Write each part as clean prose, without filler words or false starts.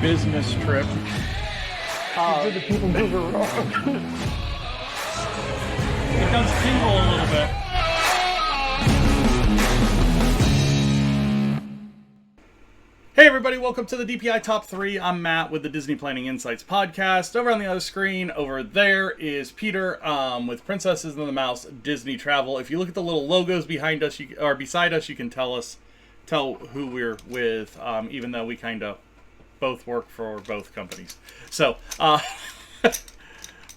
business trip. Did the people move around? It does tingle a little bit. Hey everybody, welcome to the DPI Top 3. I'm Matt with the Disney Planning Insights podcast. Over on the other screen, over there is Peter with Princesses and the Mouse Disney Travel. If you look at the little logos behind us, or beside us, you can tell who we're with, even though we kind of both work for both companies. So,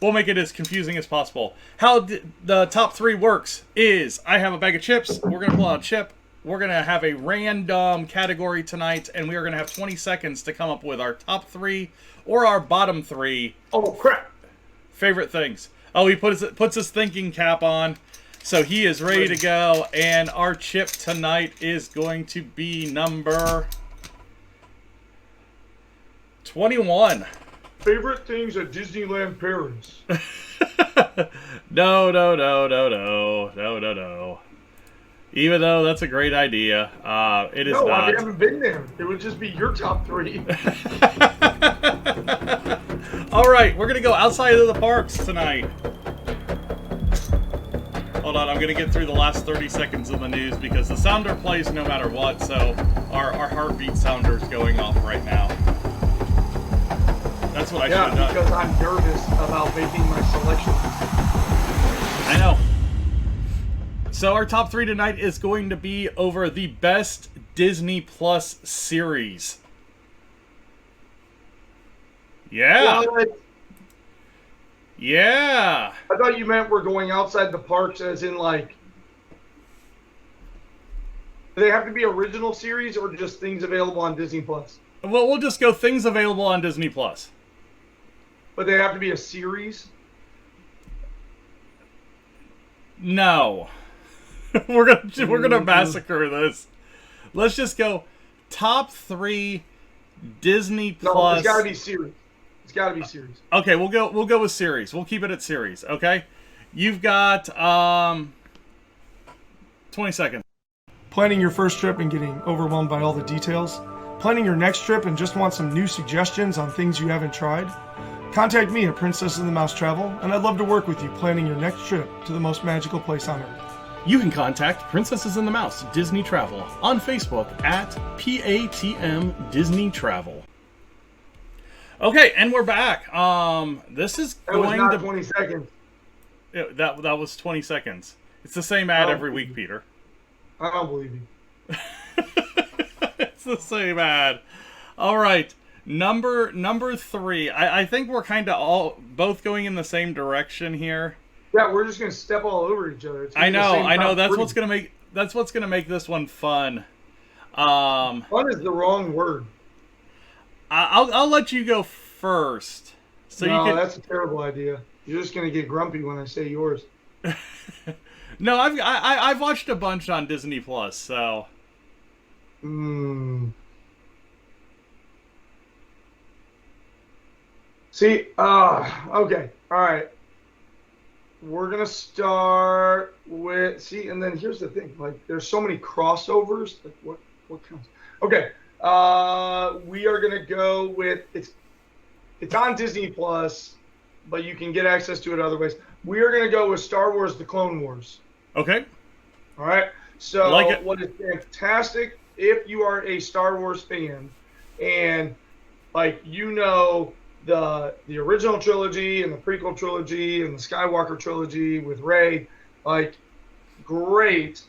we'll make it as confusing as possible. How the top 3 works is I have a bag of chips. We're going to pull out a chip. We're going to have a random category tonight, and we are going to have 20 seconds to come up with our top 3 or our bottom 3. Oh, crap. Favorite things. Oh, he puts his thinking cap on, so he is ready to go, and our chip tonight is going to be number 21. Favorite things at Disneyland Paris? No. Even though that's a great idea, it is not. I haven't been there. It would just be your top 3. All right, we're going to go outside of the parks tonight. Hold on, I'm going to get through the last 30 seconds of the news because the sounder plays no matter what, so our heartbeat sounder is going off right now. That's what I should have done. Because I'm nervous about making my selection. I know. So our top 3 tonight is going to be over the best Disney Plus series. Yeah. What? Yeah. I thought you meant we're going outside the parks as in like... Do they have to be original series or just things available on Disney Plus? Well, we'll just go things available on Disney Plus. But they have to be a series? No. we're gonna massacre this. Let's just go top 3 Disney Plus. No, it's gotta be series. It's gotta be series. Okay, we'll go with series. We'll keep it at series, okay? You've got 20 seconds. Planning your first trip and getting overwhelmed by all the details? Planning your next trip and just want some new suggestions on things you haven't tried? Contact me at Princess and the Mouse Travel, and I'd love to work with you planning your next trip to the most magical place on earth. You can contact Princesses and the Mouse Disney Travel on Facebook at PATM Disney Travel. Okay, and we're back. This is That going was not to 20 seconds. that was 20 seconds. It's the same ad every week, Peter. I don't believe you. It's the same ad. All right, number 3. I think we're kind of both going in the same direction here. Yeah, we're just gonna step all over each other. I know. That's what's gonna make this one fun. Fun is the wrong word. I'll let you go first. So no, you can... that's a terrible idea. You're just gonna get grumpy when I say yours. No, I've watched a bunch on Disney Plus, so. See, okay, all right. We're gonna start with and then here's the thing. Like, there's so many crossovers. Like, what counts? Okay, we are gonna go with it's on Disney Plus, but you can get access to it other ways. We are gonna go with Star Wars: The Clone Wars. Okay. All right. So like it. What is fantastic if you are a Star Wars fan and like the original trilogy and the prequel trilogy and the Skywalker trilogy with Rey, like, great,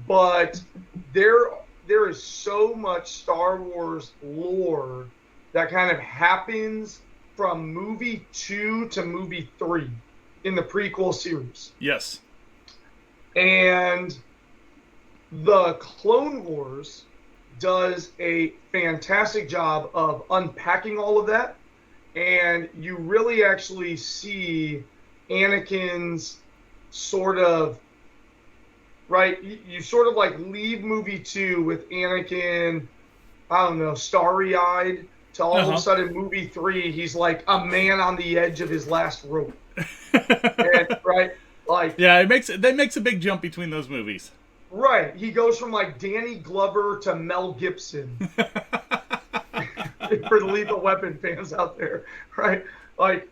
but there is so much Star Wars lore that kind of happens from movie 2 to movie 3 in the prequel series. Yes. And the Clone Wars does a fantastic job of unpacking all of that. And you really actually see Anakin's sort of, right? You sort of like leave movie 2 with Anakin, I don't know, starry-eyed, to all of a sudden movie 3, he's like a man on the edge of his last rope. And, right? Like, yeah, that makes a big jump between those movies. Right. He goes from like Danny Glover to Mel Gibson. for the Lethal Weapon fans out there, right? Like,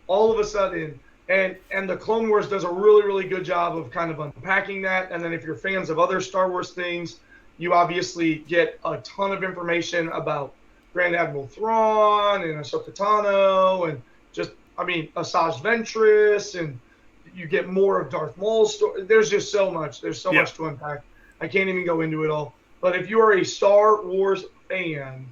all of a sudden, and the Clone Wars does a really, really good job of kind of unpacking that. And then if you're fans of other Star Wars things, you obviously get a ton of information about Grand Admiral Thrawn and Ahsoka Tano and just, Asajj Ventress, and you get more of Darth Maul's story. There's just so much. There's so much to unpack. I can't even go into it all. But if you are a Star Wars fan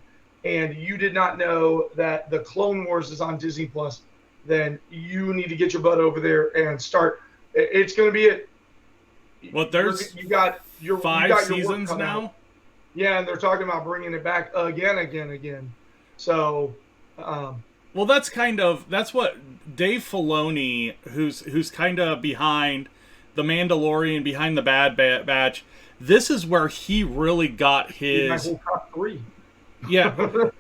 and you did not know that the Clone Wars is on Disney Plus, then you need to get your butt over there and start. It's going to be it. Well, there's you got your 5 seasons now. Out. Yeah, and they're talking about bringing it back again. So, well, that's what Dave Filoni, who's kind of behind The Mandalorian, behind the Bad Batch. This is where he really got his. My whole top 3. Yeah.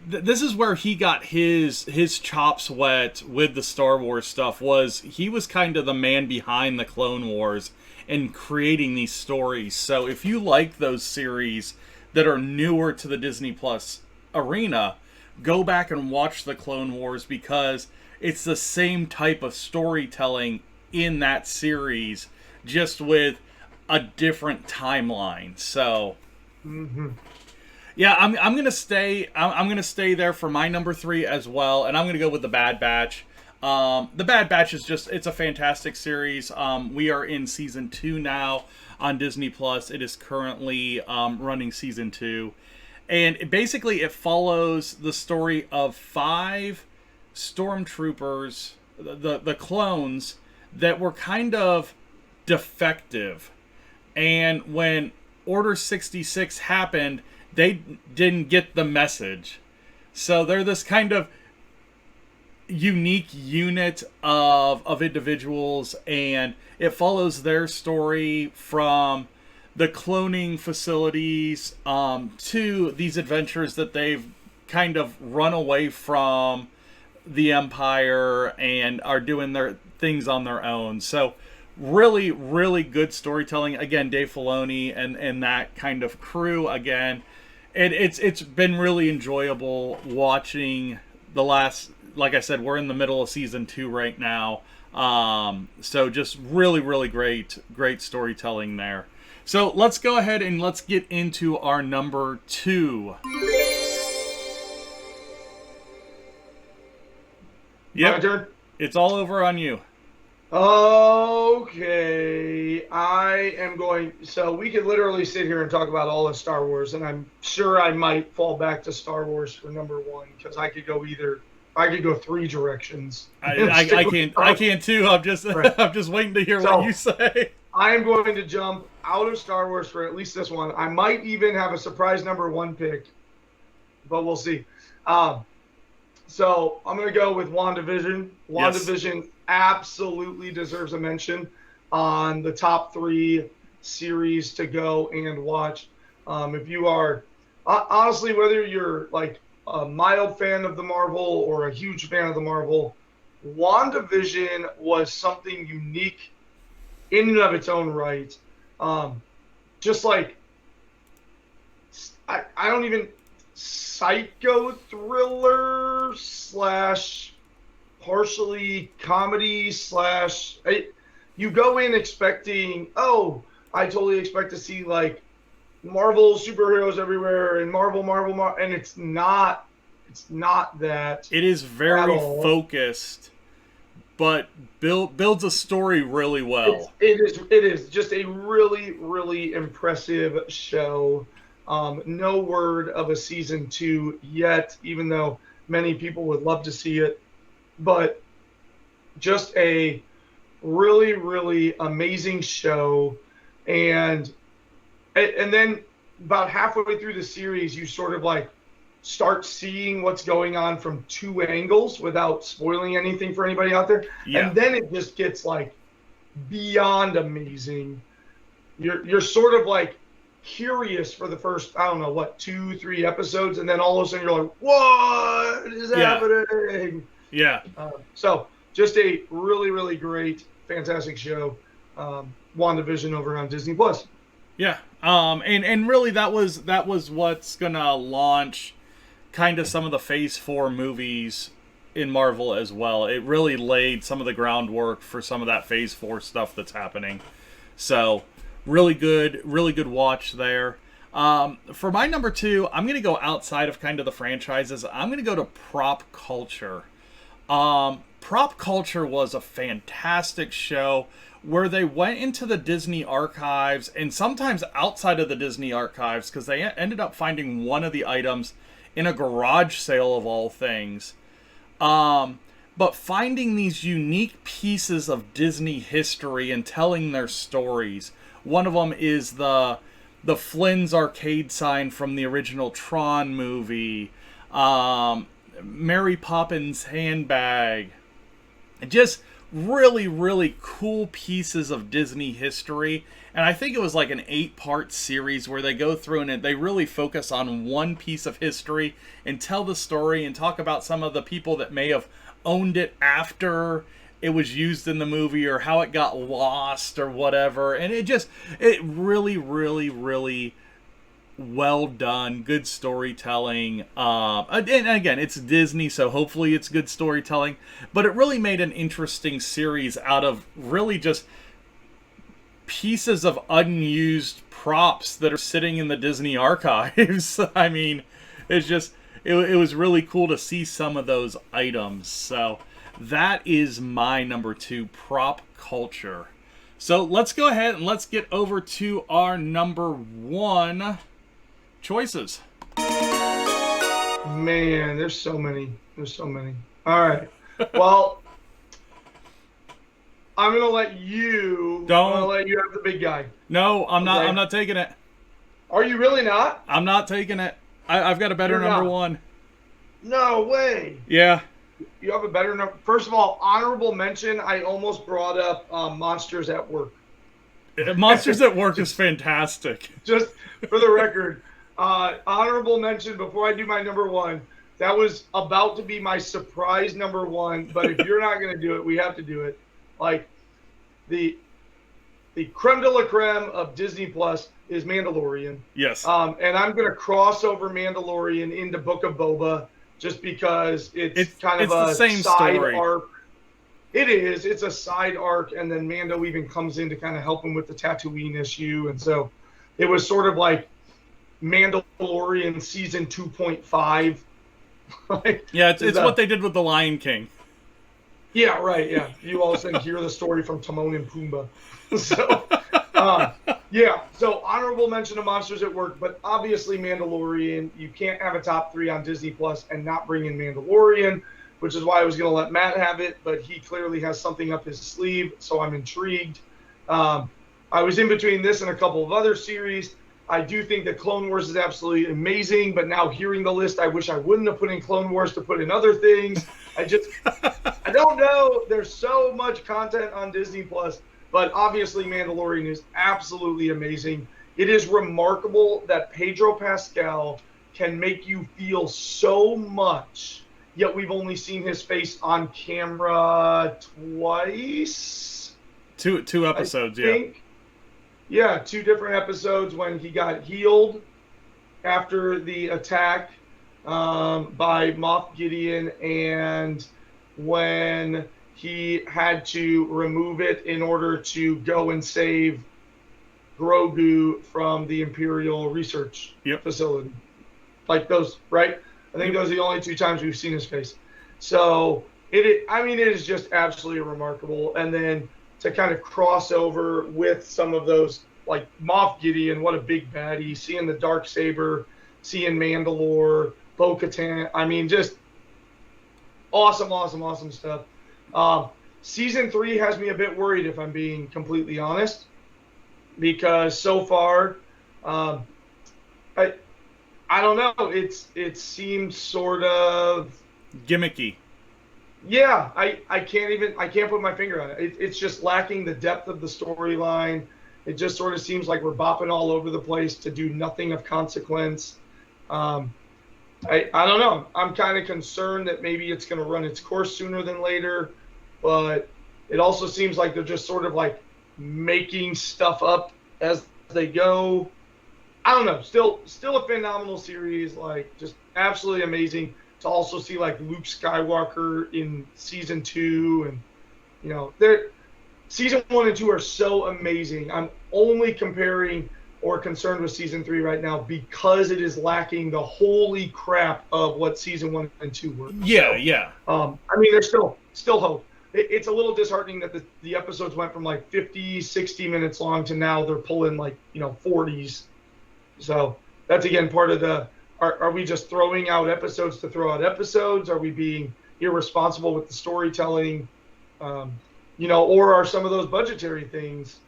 This is where he got his chops wet with the Star Wars stuff. He was kind of the man behind the Clone Wars and creating these stories. So if you like those series that are newer to the Disney Plus arena, go back and watch the Clone Wars, because it's the same type of storytelling in that series, just with a different timeline. So. Mm-hmm. Yeah, I'm gonna stay. I'm gonna stay there for my number 3 as well, and I'm gonna go with the Bad Batch. The Bad Batch is it's a fantastic series. We are in season 2 now on Disney Plus. It is currently running season 2, and basically it follows the story of 5 stormtroopers, the clones that were kind of defective, and when Order 66 happened, they didn't get the message. So they're this kind of unique unit of individuals, and it follows their story from the cloning facilities to these adventures that they've kind of run away from the Empire and are doing their things on their own. So really, really good storytelling. Again, Dave Filoni and that kind of crew again. It's been really enjoyable watching the last, like I said, we're in the middle of season 2 right now. So just really, really great storytelling there. So let's go ahead and let's get into our number 2. Yep, it's all over on you. Okay, I am going. So we could literally sit here and talk about all of Star Wars, and I'm sure I might fall back to Star Wars for number 1, because I could go 3 directions. I can't too. I'm just waiting to hear what you say. I am going to jump out of Star Wars for at least this one. I might even have a surprise number 1 pick, but we'll see. So I'm going to go with WandaVision. WandaVision absolutely deserves a mention on the top 3 series to go and watch. If you are, honestly, whether you're like a mild fan of the Marvel or a huge fan of the Marvel, WandaVision was something unique in and of its own right. Just like, I don't even, psycho thriller / partially comedy / you go in expecting, I totally expect to see like Marvel superheroes everywhere and Marvel, and it's not that. It is very focused, but builds a story really well. It is just a really, really impressive show. No word of a season 2 yet, even though many people would love to see it. But just a really, really amazing show. And then about halfway through the series, you sort of like start seeing what's going on from 2 angles without spoiling anything for anybody out there. Yeah. And then it just gets like beyond amazing. You're sort of like curious for the first, 2-3 episodes, and then all of a sudden you're like, what is happening? Yeah. So just a really, really great, fantastic show. WandaVision over on Disney Plus. Yeah. And really that was what's gonna launch kind of some of the Phase 4 movies in Marvel as well. It really laid some of the groundwork for some of that Phase 4 stuff that's happening. So, really good watch there. For my number 2, I'm going to go outside of kind of the franchises. I'm going to go to prop culture. Prop culture was a fantastic show where they went into the Disney archives and sometimes outside of the Disney archives, because they ended up finding one of the items in a garage sale of all things. But finding these unique pieces of Disney history and telling their stories. One of them is the Flynn's arcade sign from the original Tron movie. Mary Poppins handbag. Just really, really cool pieces of Disney history. And I think it was like an 8-part series where they go through and they really focus on one piece of history and tell the story and talk about some of the people that may have owned it after it was used in the movie or how it got lost or whatever. And it really, really, really well done. Good storytelling. And again, it's Disney, so hopefully it's good storytelling. But it really made an interesting series out of really just pieces of unused props that are sitting in the Disney archives. I mean, it was really cool to see some of those items. So that is my number 2, prop culture. So let's go ahead and let's get over to our number 1 choices. Man, there's so many. All right. Well, I'm gonna let you have the big guy. No, I'm not. Okay. I'm not taking it. Are you really not? I'm not taking it. I've got a better number 1. No way. Yeah. You have a better number. First of all, honorable mention. I almost brought up Monsters at Work. Monsters at Work is fantastic. Just for the record, honorable mention before I do my number 1. That was about to be my surprise number 1, but if you're not going to do it, we have to do it. Like the creme de la creme of Disney Plus is Mandalorian. Yes. And I'm going to cross over Mandalorian into Book of Boba just because it's kind of a same side story. Arc. It is. It's a side arc, and then Mando even comes in to kind of help him with the Tatooine issue, and so it was sort of like Mandalorian season 2.5. Yeah, it's what they did with The Lion King. Yeah, right, yeah. You all of a sudden hear the story from Timon and Pumbaa. So, yeah, so honorable mention of Monsters at Work, but obviously Mandalorian. You can't have a top 3 on Disney Plus and not bring in Mandalorian, which is why I was going to let Matt have it, but he clearly has something up his sleeve, so I'm intrigued. I was in between this and a couple of other series. I do think that Clone Wars is absolutely amazing, but now hearing the list, I wish I wouldn't have put in Clone Wars to put in other things. I don't know. There's so much content on Disney Plus, but obviously Mandalorian is absolutely amazing. It is remarkable that Pedro Pascal can make you feel so much, yet we've only seen his face on camera twice. Two episodes, yeah. Yeah, 2 different episodes when he got healed after the attack by Moff Gideon, and when he had to remove it in order to go and save Grogu from the Imperial Research Facility. Like those, right? I think those are the only 2 times we've seen his face. So, it is just absolutely remarkable. And then to kind of cross over with some of those, like Moff Gideon, what a big baddie, seeing the Darksaber, seeing Mandalore, Bo-Katan. I mean, just awesome stuff. Season 3 has me a bit worried, if I'm being completely honest, because so far, I don't know. It seems sort of gimmicky. Yeah, I can't put my finger on it. It's just lacking the depth of the storyline. It just sort of seems like we're bopping all over the place to do nothing of consequence. I don't know. I'm kind of concerned that maybe it's going to run its course sooner than later, but it also seems like they're just sort of like making stuff up as they go. I don't know, still a phenomenal series, like just absolutely amazing to also see like Luke Skywalker in season 2, and they're season 1 and 2 are so amazing. I'm only comparing or concerned with season 3 right now because it is lacking the holy crap of what season 1 and 2 were. Yeah, so, yeah. I mean, there's still hope. It's a little disheartening that the episodes went from like 50, 60 minutes long to now they're pulling like 40s. So that's again part of the. Are we just throwing out episodes to throw out episodes? Are we being irresponsible with the storytelling? Or are some of those budgetary things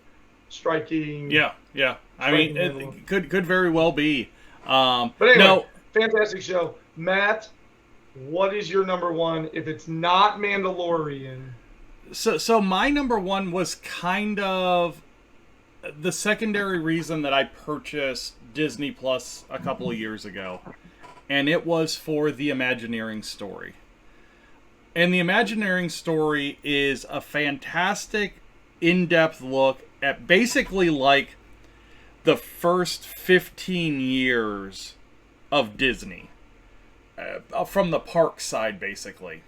striking? Yeah. I mean, it could very well be. But anyway, fantastic show. Matt, what is your number one if it's not Mandalorian? So my number one was kind of the secondary reason that I purchased Disney Plus a couple of years ago. And it was for the Imagineering story. And the Imagineering story is a fantastic, in-depth look at basically like the first 15 years of Disney. From the park side, basically.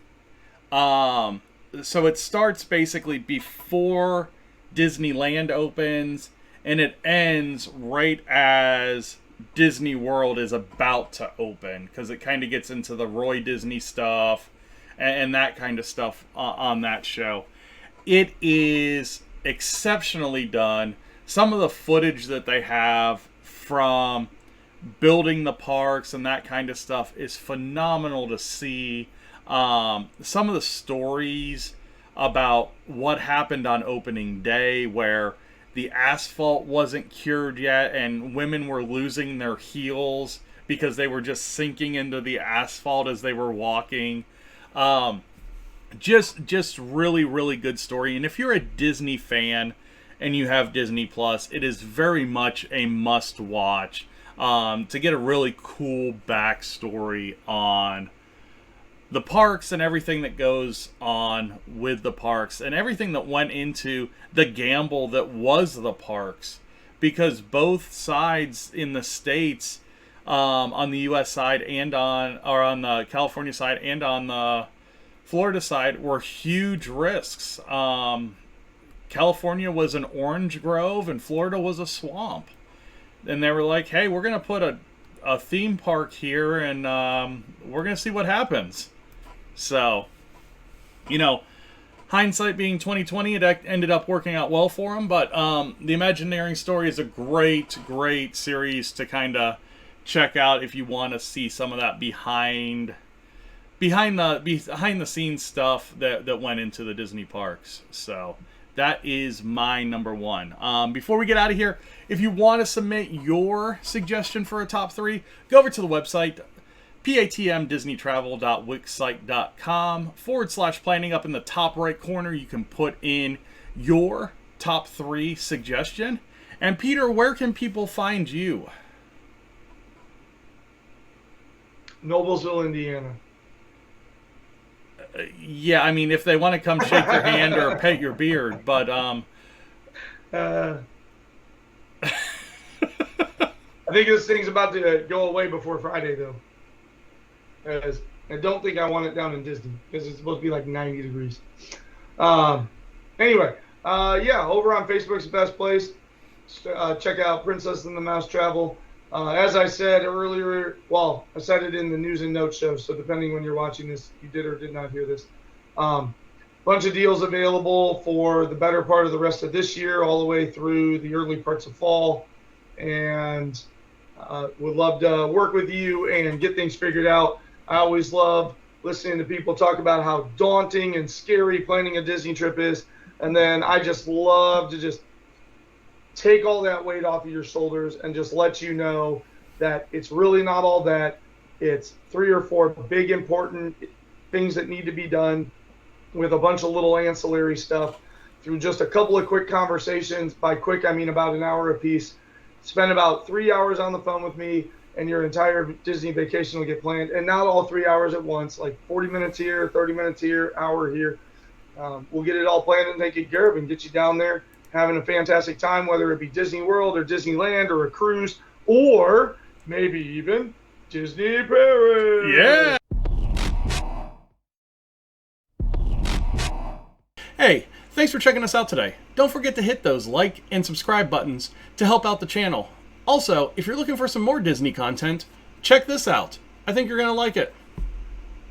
So it starts basically before Disneyland opens, and it ends right as Disney World is about to open, because it kind of gets into the Roy Disney stuff and that kind of stuff on that show. It is exceptionally done. Some of the footage that they have from building the parks and that kind of stuff is phenomenal to see. Some of the stories about what happened on opening day, where the asphalt wasn't cured yet and women were losing their heels because they were just sinking into the asphalt as they were walking. Just really, really good story. And if you're a Disney fan and you have Disney Plus, it is very much a must watch, to get a really cool backstory on the parks and everything that goes on with the parks and everything that went into the gamble that was the parks, because both sides in the States, on the US side and on the California side and on the Florida side, were huge risks. California was an orange grove and Florida was a swamp. And they were like, hey, we're going to put a theme park here, and we're going to see what happens. So, hindsight being 2020, it ended up working out well for them. But the Imagineering story is a great, great series to kind of check out if you want to see some of that behind the scenes stuff that went into the Disney parks. So that is my number one. Before we get out of here, if you want to submit your suggestion for a top 3, go over to the website, patmdisneytravel.wixsite.com/planning. Up in the top right corner, you can put in your top 3 suggestion. And Peter, where can people find you? Noblesville, Indiana. Yeah, I mean, if they want to come shake your hand or pet your beard, but I think this thing's about to go away before Friday, though. I don't think I want it down in Disney because it's supposed to be like 90 degrees. Anyway, over on Facebook's the best place. Check out Princess and the Mouse Travel. As I said earlier, well, I said it in the news and notes show, so depending when you're watching this, you did or did not hear this. Bunch of deals available for the better part of the rest of this year, all the way through the early parts of fall. And would love to work with you and get things figured out. I always love listening to people talk about how daunting and scary planning a Disney trip is. And then I just love to just take all that weight off of your shoulders and just let you know that it's really not all that. It's 3 or 4 big important things that need to be done with a bunch of little ancillary stuff through just a couple of quick conversations. By quick, I mean about an hour apiece. Spend about 3 hours on the phone with me, and your entire Disney vacation will get planned. And not all 3 hours at once, like 40 minutes here, 30 minutes here, hour here. We'll get it all planned and taken care of and get you down there having a fantastic time, whether it be Disney World or Disneyland or a cruise or maybe even Disney Paris. Yeah. Hey, thanks for checking us out today. Don't forget to hit those like and subscribe buttons to help out the channel. Also, if you're looking for some more Disney content, check this out. I think you're going to like it.